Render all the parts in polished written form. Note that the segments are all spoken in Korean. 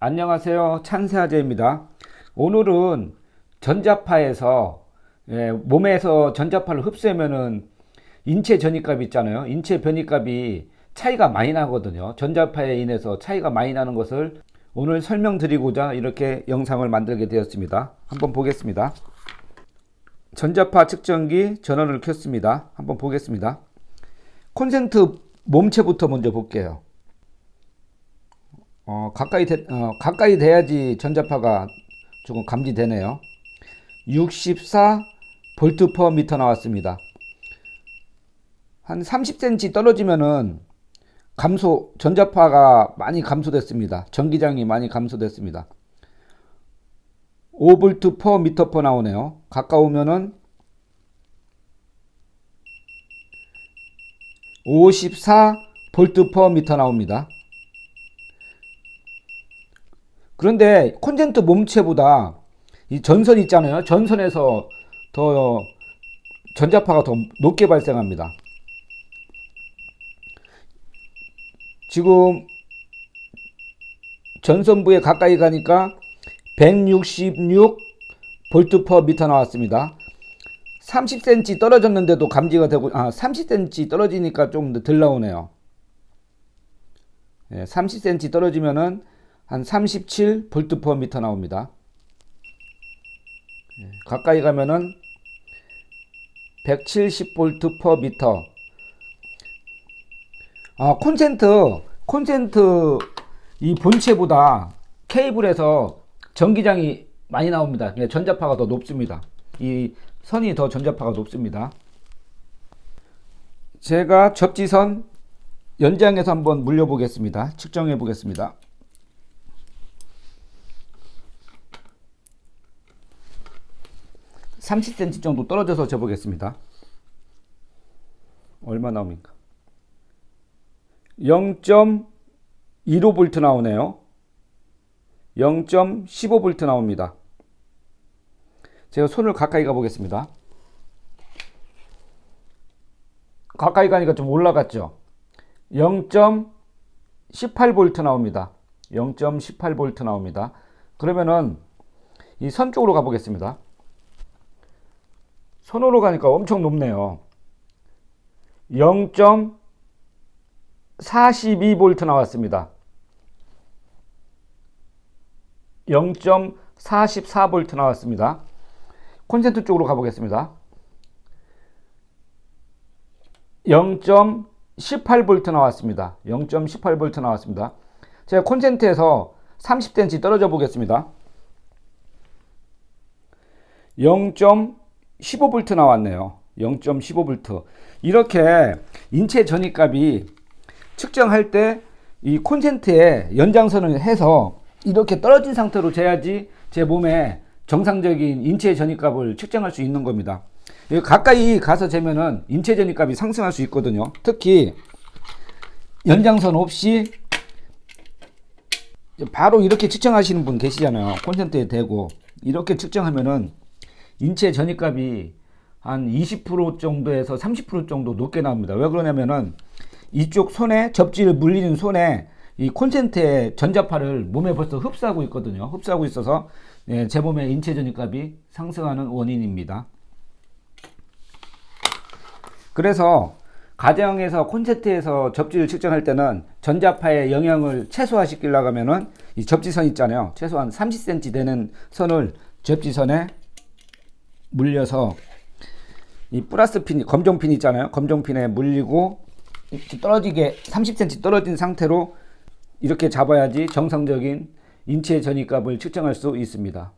안녕하세요. 찬세아재입니다. 오늘은 전자파에서 몸에서 전자파를 흡수하면은 인체 전이값 있잖아요. 인체 변이값이 차이가 많이 나거든요. 전자파에 인해서 차이가 많이 나는 것을 오늘 설명드리고자 이렇게 영상을 만들게 되었습니다. 한번 보겠습니다. 전자파 측정기 전원을 켰습니다. 한번 보겠습니다. 콘센트 몸체부터 먼저 볼게요. 가까이 돼야지 전자파가 조금 감지되네요. 64 볼트 퍼 미터 나왔습니다. 한 30cm 떨어지면은 전자파가 많이 감소됐습니다. 전기장이 많이 감소됐습니다. 5볼트 퍼 미터 퍼 나오네요. 가까우면은 54 볼트 퍼 미터 나옵니다. 그런데 콘센트 몸체보다 이 전선 있잖아요. 전선에서 더 전자파가 더 높게 발생합니다. 지금 전선부에 가까이 가니까 166 볼트 퍼 미터 나왔습니다. 30cm 떨어졌는데도 감지가 되고 30cm 떨어지니까 좀 덜 나오네요. 30cm 떨어지면은 한 37 볼트 퍼 미터 나옵니다. 가까이 가면은 170 볼트 퍼 미터. 콘센트 이 본체보다 케이블에서 전기장이 많이 나옵니다. 전자파가 더 높습니다. 이 선이 더 전자파가 높습니다. 제가 접지선 연장해서 한번 물려 보겠습니다. 측정해 보겠습니다. (30cm) 정도 떨어져서 재보겠습니다. 얼마 나옵니까? 0.15V 나오네요. 0.15V 나옵니다. 제가 손을 가까이 가보겠습니다. 가까이 가니까 좀 올라갔죠. 0.18V 나옵니다. 0.18V 나옵니다. 그러면은 이 선 쪽으로 가보겠습니다. 선으로 가니까 엄청 높네요. 0.42V 나왔습니다. 0.44V 나왔습니다. 콘센트 쪽으로 가보겠습니다. 0.18V 나왔습니다. 0.18V 나왔습니다. 제가 콘센트에서 30cm 떨어져 보겠습니다. 0.15V 나왔네요. 0.15V. 이렇게 인체 전이값이 측정할 때 이 콘센트에 연장선을 해서 이렇게 떨어진 상태로 재야지 제 몸에 정상적인 인체 전이값을 측정할 수 있는 겁니다. 가까이 가서 재면은 인체 전이값이 상승할 수 있거든요. 특히 연장선 없이 바로 이렇게 측정하시는 분 계시잖아요. 콘센트에 대고 이렇게 측정하면은 인체 전이값이 한 20% 정도에서 30% 정도 높게 나옵니다. 왜 그러냐면은 이쪽 손에 접지를 물리는 손에 이 콘센트의 전자파를 몸에 벌써 흡수하고 있거든요. 흡수하고 있어서 제 몸의 인체 전이값이 상승하는 원인입니다. 그래서 가정에서 콘센트에서 접지를 측정할 때는 전자파의 영향을 최소화시키려고 하면은 이 접지선 있잖아요. 최소한 30cm 되는 선을 접지선에 물려서 이 플러스 핀, 검정핀 있잖아요. 검정핀에 물리고 떨어지게 30cm 떨어진 상태로 이렇게 잡아야지 정상적인 인체 전이값을 측정할 수 있습니다.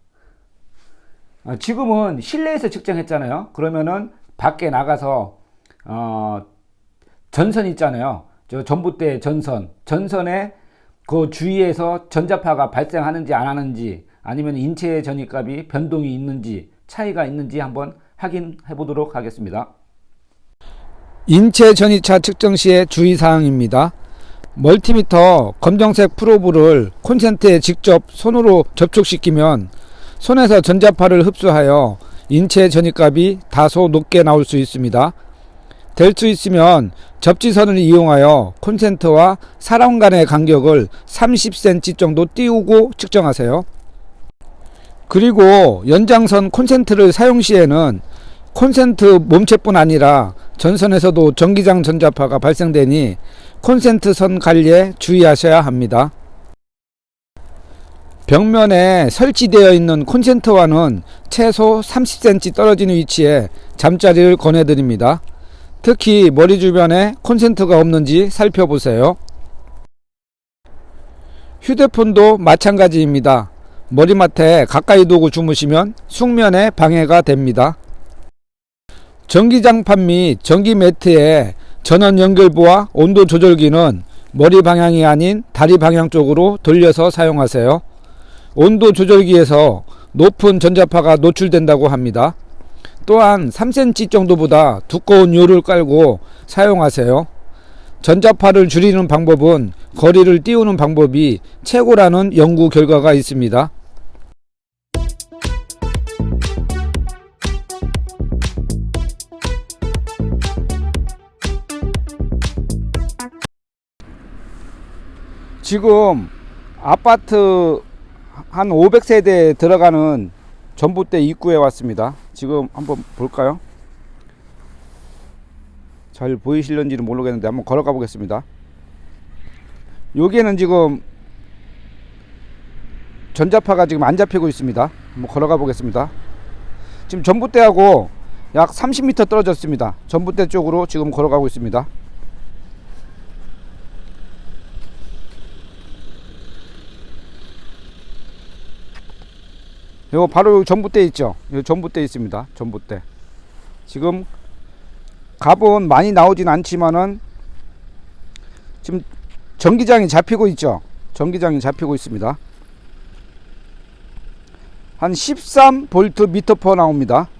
지금은 실내에서 측정했잖아요. 그러면은 밖에 나가서 전선 있잖아요. 저 전봇대 전선에 그 주위에서 전자파가 발생하는지 안 하는지 아니면 인체 전이값이 변동이 있는지 차이가 있는지 한번 확인해 보도록 하겠습니다. 인체 전이차 측정 시의 주의사항입니다. 멀티미터 검정색 프로브를 콘센트에 직접 손으로 접촉시키면 손에서 전자파를 흡수하여 인체 전이값이 다소 높게 나올 수 있습니다. 될 수 있으면 접지선을 이용하여 콘센트와 사람 간의 간격을 30cm 정도 띄우고 측정하세요. 그리고 연장선 콘센트를 사용 시에는 콘센트 몸체뿐 아니라 전선에서도 전기장 전자파가 발생되니 콘센트 선 관리에 주의하셔야 합니다. 벽면에 설치되어 있는 콘센트와는 최소 30cm 떨어진 위치에 잠자리를 권해드립니다. 특히 머리 주변에 콘센트가 없는지 살펴보세요. 휴대폰도 마찬가지입니다. 머리맡에 가까이 두고 주무시면 숙면에 방해가 됩니다. 전기장판 및 전기 매트의 전원 연결부와 온도 조절기는 머리 방향이 아닌 다리 방향 쪽으로 돌려서 사용하세요. 온도 조절기에서 높은 전자파가 노출된다고 합니다. 또한 3cm 정도보다 두꺼운 요를 깔고 사용하세요. 전자파를 줄이는 방법은 거리를 띄우는 방법이 최고라는 연구 결과가 있습니다. 지금 아파트 한 500세대에 들어가는 전봇대 입구에 왔습니다. 지금 한번 볼까요? 잘 보이실런지는 모르겠는데 한번 걸어가 보겠습니다. 여기에는 지금 전자파가 지금 안 잡히고 있습니다. 한번 걸어가 보겠습니다. 지금 전봇대하고 약 30m 떨어졌습니다. 전봇대 쪽으로 지금 걸어가고 있습니다. 이거 바로 전봇대 있죠. 여기 전봇대 있습니다. 전봇대. 지금 값은 많이 나오진 않지만은 지금 전기장이 잡히고 있죠. 전기장이 잡히고 있습니다. 한 13V 미터 나옵니다.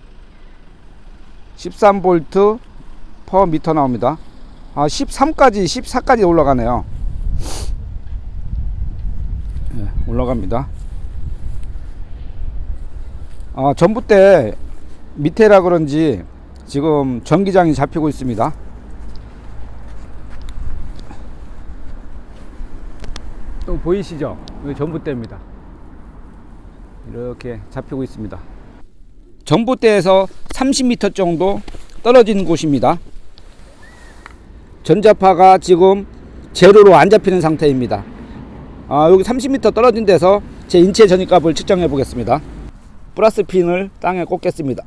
13V 퍼 미터 나옵니다. 13까지 14까지 올라가네요. 네, 올라갑니다. 전봇대 밑에라 그런지 지금 전기장이 잡히고 있습니다. 또 보이시죠? 여기 전봇대입니다. 이렇게 잡히고 있습니다. 전봇대에서 30m 정도 떨어진 곳입니다. 전자파가 지금 제로로 안 잡히는 상태입니다. 여기 30m 떨어진 데서 제 인체 전위값을 측정해 보겠습니다. 플러스 핀을 땅에 꽂겠습니다.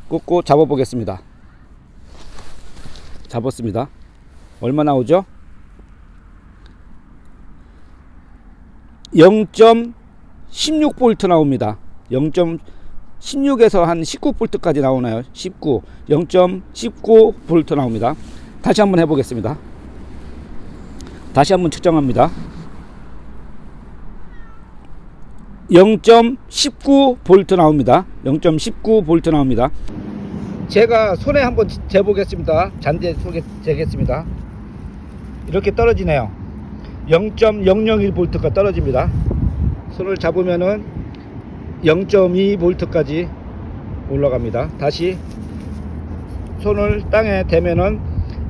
꽂고 잡아 보겠습니다. 잡았습니다. 얼마 나오죠? 0.16V 나옵니다. 0.16에서 한 19V까지 나오나요? 19, 0.19V 나옵니다. 다시 한번 해보겠습니다. 다시 한번 측정합니다. 0.19V 나옵니다. 0.19V 나옵니다. 제가 손에 한번 재보겠습니다. 잔디에 재겠습니다. 이렇게 떨어지네요. 0.001V가 떨어집니다. 손을 잡으면은 0.2V까지 올라갑니다. 다시 손을 땅에 대면은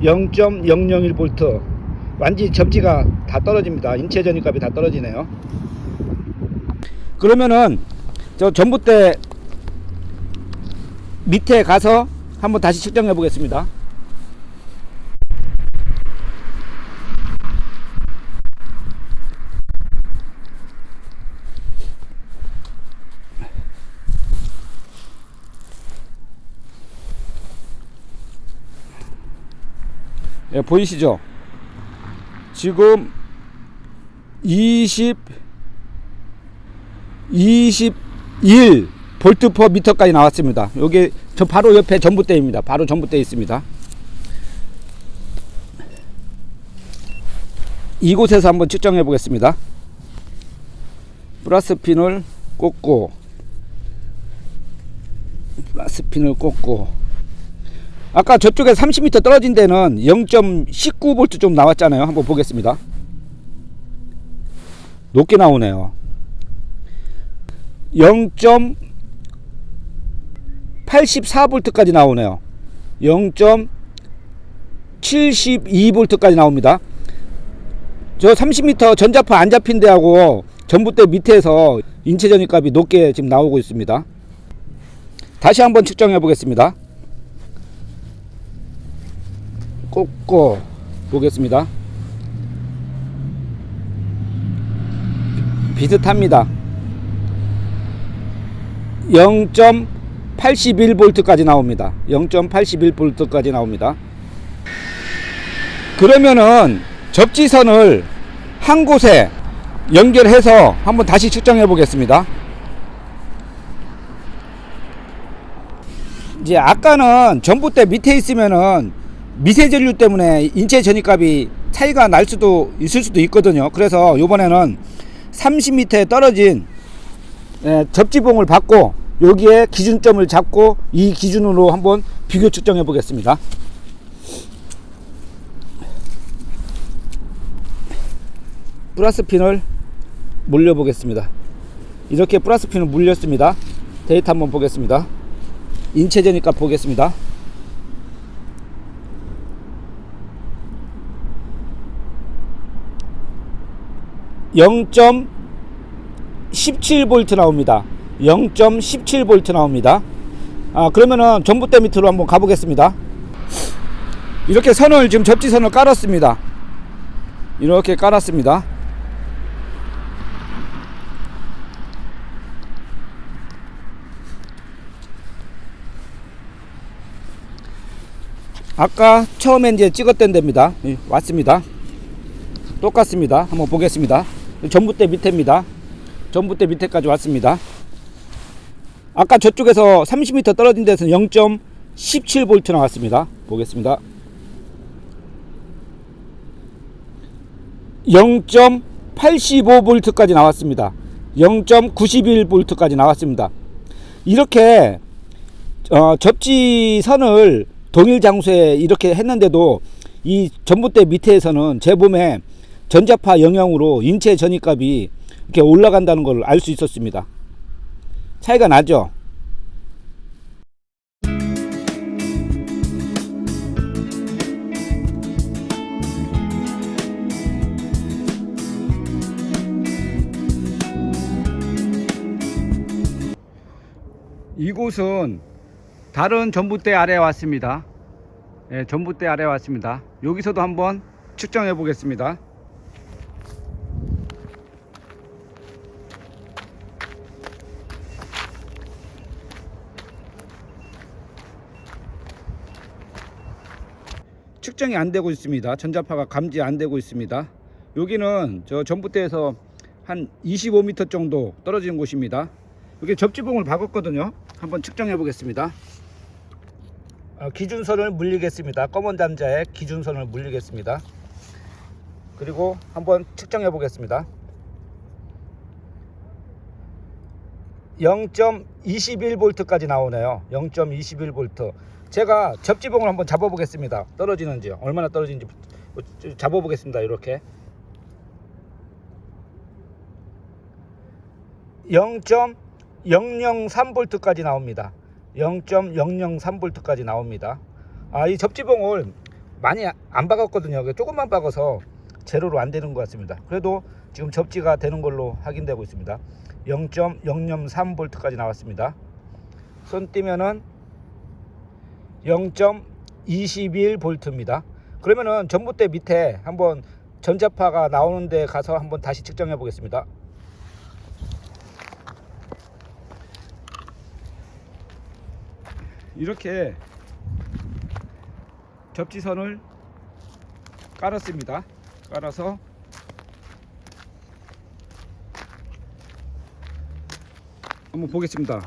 0.001V, 완전히 접지가 다 떨어집니다. 인체 전위값이 다 떨어지네요. 그러면은 저 전봇대 밑에 가서 한번 다시 측정해 보겠습니다. 예, 보이시죠? 지금 21 볼트 퍼 미터까지 나왔습니다. 여기 저 바로 옆에 전봇대입니다. 바로 전봇대 있습니다. 이곳에서 한번 측정해 보겠습니다. 플러스 핀을 꽂고 아까 저쪽에 30m 떨어진 데는 0.19V 좀 나왔잖아요. 한번 보겠습니다. 높게 나오네요. 0.84V까지 나오네요. 72V까지 나옵니다. 저 30m 전자파 안 잡힌 데하고 전봇대 밑에서 인체 전입값이 높게 지금 나오고 있습니다. 다시 한번 측정해 보겠습니다. 꽂고 보겠습니다. 비슷합니다. 0.81V까지 나옵니다. 0.81V까지 나옵니다. 그러면은 접지선을 한 곳에 연결해서 한번 다시 측정해 보겠습니다. 이제 아까는 전봇대 밑에 있으면은 미세 전류 때문에 인체 전입값이 차이가 날 수도 있을 수도 있거든요. 그래서 이번에는 30m에 떨어진 접지봉을 받고 여기에 기준점을 잡고 이 기준으로 한번 비교 측정해 보겠습니다. 플러스핀을 물려 보겠습니다. 이렇게 플러스핀을 물렸습니다. 데이터 한번 보겠습니다. 인체 전입값 보겠습니다. 0.17V 나옵니다. 0.17V 나옵니다. 그러면은 전봇대 밑으로 한번 가보겠습니다. 이렇게 선을 지금 접지선을 깔았습니다. 이렇게 깔았습니다. 아까 처음에 이제 찍었던 데입니다. 왔습니다. 똑같습니다. 한번 보겠습니다. 전봇대 밑에입니다. 전봇대 밑에까지 왔습니다. 아까 저쪽에서 30m 떨어진 데서 0.17V 나왔습니다. 보겠습니다. 0.85V까지 나왔습니다. 0.91V까지 나왔습니다. 이렇게 접지선을 동일 장소에 이렇게 했는데도 이 전봇대 밑에서는 제 몸에 전자파 영향으로 인체 전입값이 이렇게 올라간다는 걸 알 수 있었습니다. 차이가 나죠? 이곳은 다른 전봇대 아래에 왔습니다. 예, 전봇대 아래에 왔습니다. 여기서도 한번 측정해 보겠습니다. 측정이 안 되고 있습니다. 전자파가 감지 안 되고 있습니다. 여기는 저 전봇대에서 한 25m 정도 떨어지는 곳입니다. 여기 접지봉을 박았거든요. 한번 측정해 보겠습니다. 기준선을 물리겠습니다. 검은 단자에 기준선을 물리겠습니다. 그리고 한번 측정해 보겠습니다. 0.21V까지 나오네요. 0.21V. 제가 접지봉을 한번 잡아 보겠습니다. 떨어지는지, 얼마나 떨어지는지 잡아 보겠습니다. 이렇게 0.003V까지 나옵니다. 0.003V까지 나옵니다. 이 접지봉을 많이 안 박았거든요. 조금만 박아서 제로로 안 되는 것 같습니다. 그래도 지금 접지가 되는 걸로 확인되고 있습니다. 0.003V까지 나왔습니다. 손 띄면은 0.21V입니다. 그러면은 전봇대 밑에 한번 전자파가 나오는 데 가서 한번 다시 측정해 보겠습니다. 이렇게 접지선을 깔았습니다. 깔아서 한번 보겠습니다.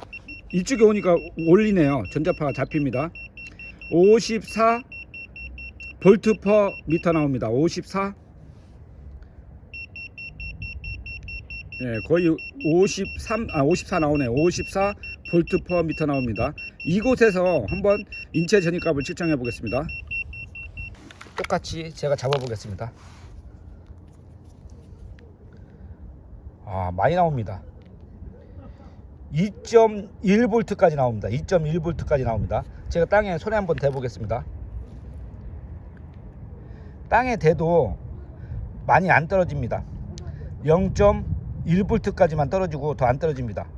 이쪽에 오니까 올리네요. 전자파가 잡힙니다. 54 볼트 퍼 미터 나옵니다. 54, 거의 54 나오네요. 54 볼트 퍼 미터 나옵니다. 이곳에서 한번 인체 전입값을 측정해 보겠습니다. 똑같이 제가 잡아 보겠습니다. 많이 나옵니다. 2.1V까지 나옵니다. 2.1V까지 나옵니다. 제가 땅에 손에 한번 대 보겠습니다. 땅에 대도 많이 안 떨어집니다. 0.1V까지만 떨어지고 더 안 떨어집니다.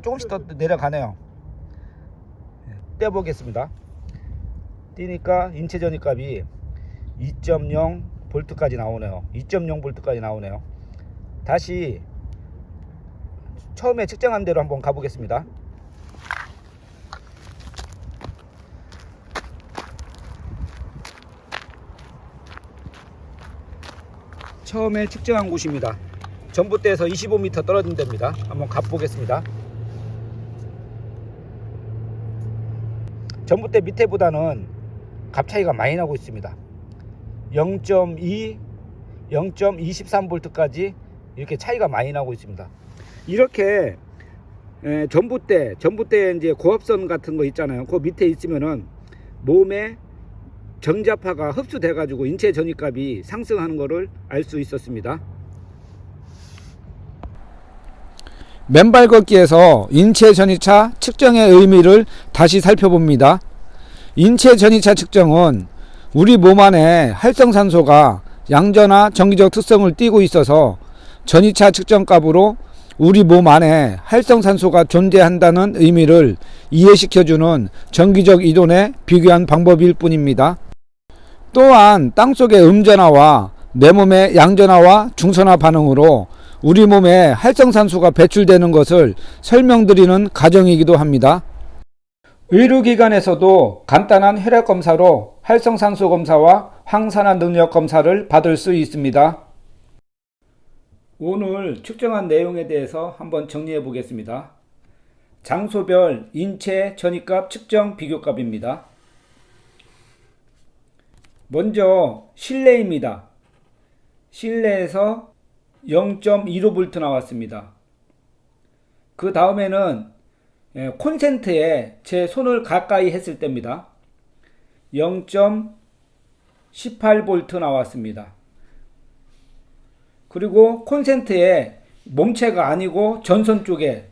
조금씩 더 내려가네요. 떼보겠습니다. 띄니까 인체 전입값이 2.0V까지 나오네요. 2.0V까지 나오네요. 다시 처음에 측정한 대로 한번 가보겠습니다. 처음에 측정한 곳입니다. 전봇대에서 25m 떨어진 데입니다. 한번 가보겠습니다. 전봇대 밑에보다는 값 차이가 많이 나고 있습니다. 0.2, 0.23V까지 이렇게 차이가 많이 나고 있습니다. 이렇게 전봇대에 이제 고압선 같은 거 있잖아요. 그 밑에 있으면은 몸에 전자파가 흡수돼 가지고 인체 전입값이 상승하는 것을 알 수 있었습니다. 맨발 걷기에서 인체 전이차 측정의 의미를 다시 살펴봅니다. 인체 전이차 측정은 우리 몸 안에 활성산소가 양전화 정기적 특성을 띠고 있어서 전이차 측정값으로 우리 몸 안에 활성산소가 존재한다는 의미를 이해시켜주는 정기적 이론에 비교한 방법일 뿐입니다. 또한 땅속의 음전화와 내 몸의 양전화와 중선화 반응으로 우리 몸에 활성산소가 배출되는 것을 설명드리는 과정이기도 합니다. 의료기관에서도 간단한 혈액검사로 활성산소 검사와 항산화 능력 검사를 받을 수 있습니다. 오늘 측정한 내용에 대해서 한번 정리해 보겠습니다. 장소별 인체 전입값 측정 비교값입니다. 먼저 실내입니다. 실내에서 0.15V 나왔습니다. 그 다음에는 콘센트에 제 손을 가까이 했을 때입니다. 0.18V 나왔습니다. 그리고 콘센트에 몸체가 아니고 전선 쪽에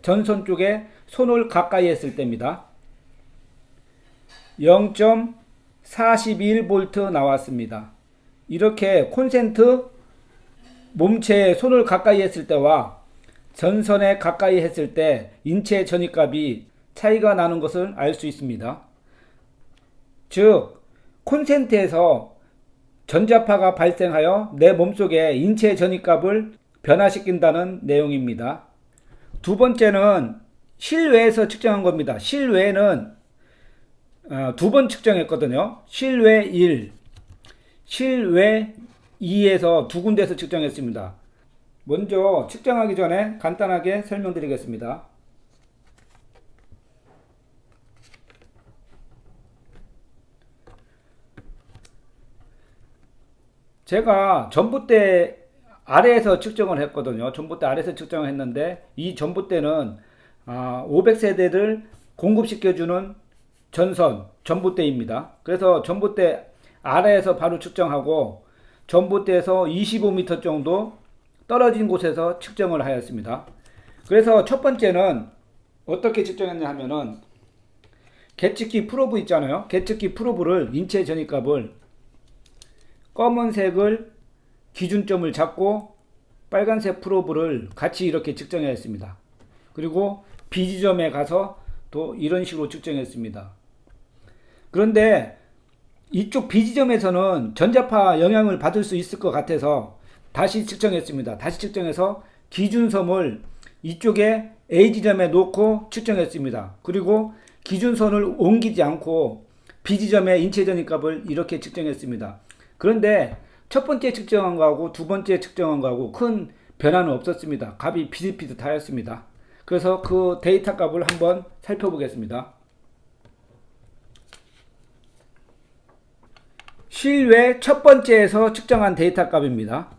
손을 가까이 했을 때입니다. 0.41V 나왔습니다. 이렇게 콘센트 몸체에 손을 가까이 했을 때와 전선에 가까이 했을 때 인체 전입값이 차이가 나는 것을 알 수 있습니다. 즉 콘센트에서 전자파가 발생하여 내 몸속에 인체 전입값을 변화시킨다는 내용입니다. 두 번째는 실외에서 측정한 겁니다. 실외는 두 번 측정했거든요. 실외 1, 실외 2에서 두 군데에서 측정했습니다. 먼저 측정하기 전에 간단하게 설명드리겠습니다. 제가 전봇대 아래에서 측정을 했거든요. 전봇대 아래에서 측정을 했는데 이 전봇대는 500세대를 공급시켜주는 전봇대입니다. 그래서 전봇대 아래에서 바로 측정하고 전봇대에서 25m 정도 떨어진 곳에서 측정을 하였습니다. 그래서 첫 번째는 어떻게 측정했냐 하면은 계측기 프로브 있잖아요. 계측기 프로브를 인체 전입값을 검은색을 기준점을 잡고 빨간색 프로브를 같이 이렇게 측정했습니다. 그리고 B지점에 가서 또 이런 식으로 측정했습니다. 그런데 이쪽 B지점에서는 전자파 영향을 받을 수 있을 것 같아서 다시 측정했습니다. 다시 측정해서 기준섬을 이쪽에 A지점에 놓고 측정했습니다. 그리고 기준선을 옮기지 않고 B지점의 인체 전입값을 이렇게 측정했습니다. 그런데 첫 번째 측정한 거하고 두 번째 측정한 거하고 큰 변화는 없었습니다. 값이 비슷비슷하였습니다. 그래서 그 데이터 값을 한번 살펴보겠습니다. 실외 첫 번째에서 측정한 데이터 값입니다.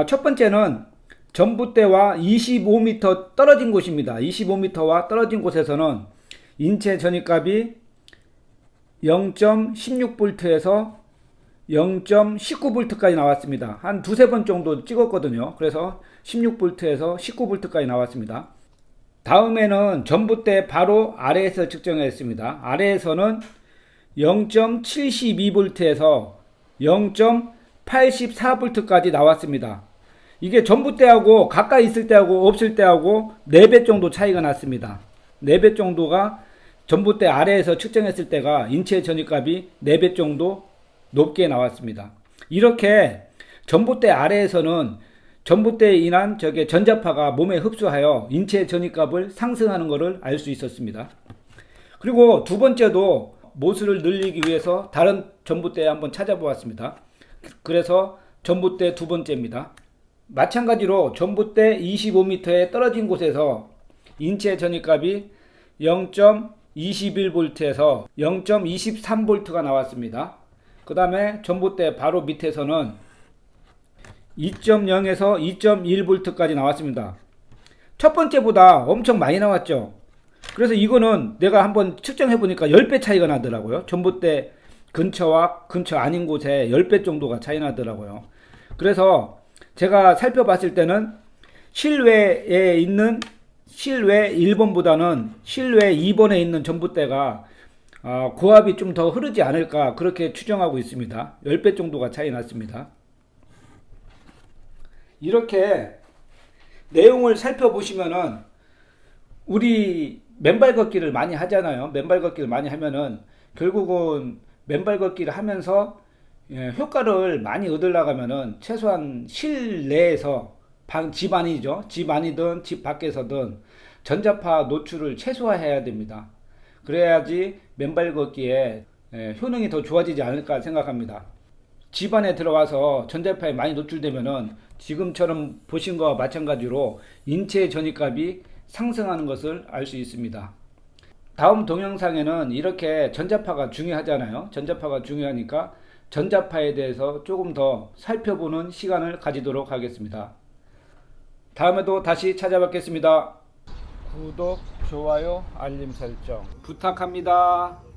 첫 번째는 전봇대와 25m 떨어진 곳입니다. 25m와 떨어진 곳에서는 인체 전입값이 0.16V에서 0.19V까지 나왔습니다. 한 두세 번 정도 찍었거든요. 그래서 16V에서 19V까지 나왔습니다. 다음에는 전봇대 바로 아래에서 측정했습니다. 아래에서는 0.72V에서 84V까지 나왔습니다. 이게 전봇대하고 가까이 있을 때하고 없을 때하고 4배 정도 차이가 났습니다. 4배 정도가 전봇대 아래에서 측정했을 때가 인체 전입값이 4배 정도 높게 나왔습니다. 이렇게 전봇대 아래에서는 전봇대에 인한 전자파가 몸에 흡수하여 인체 전입값을 상승하는 것을 알 수 있었습니다. 그리고 두 번째도 모수를 늘리기 위해서 다른 전봇대에 한번 찾아보았습니다. 그래서 전봇대 두 번째입니다. 마찬가지로 전봇대 25m에 떨어진 곳에서 인체 전입값이 0.21V에서 0.23V가 나왔습니다. 그 다음에 전봇대 바로 밑에서는 2.0에서 2.1V까지 나왔습니다. 첫 번째보다 엄청 많이 나왔죠. 그래서 이거는 내가 한번 측정해 보니까 10배 차이가 나더라고요. 전봇대 근처와 근처 아닌 곳에 10배 정도가 차이 나더라고요. 그래서 제가 살펴봤을 때는 실외에 있는 실외 1번보다는 실외 2번에 있는 전봇대가 고압이 좀 더 흐르지 않을까 그렇게 추정하고 있습니다. 10배 정도가 차이 났습니다. 이렇게 내용을 살펴보시면은 우리 맨발 걷기를 많이 하잖아요. 맨발 걷기를 많이 하면은 결국은 맨발 걷기를 하면서 효과를 많이 얻으려면은 최소한 실내에서 집 안이죠. 집 안이든 집 밖에서든 전자파 노출을 최소화해야 됩니다. 그래야지 맨발 걷기에 효능이 더 좋아지지 않을까 생각합니다. 집 안에 들어와서 전자파에 많이 노출되면은 지금처럼 보신 것과 마찬가지로 인체 전입값이 상승하는 것을 알 수 있습니다. 다음 동영상에는 이렇게 전자파가 중요하잖아요. 전자파가 중요하니까 전자파에 대해서 조금 더 살펴보는 시간을 가지도록 하겠습니다. 다음에도 다시 찾아뵙겠습니다. 구독, 좋아요, 알림 설정 부탁합니다.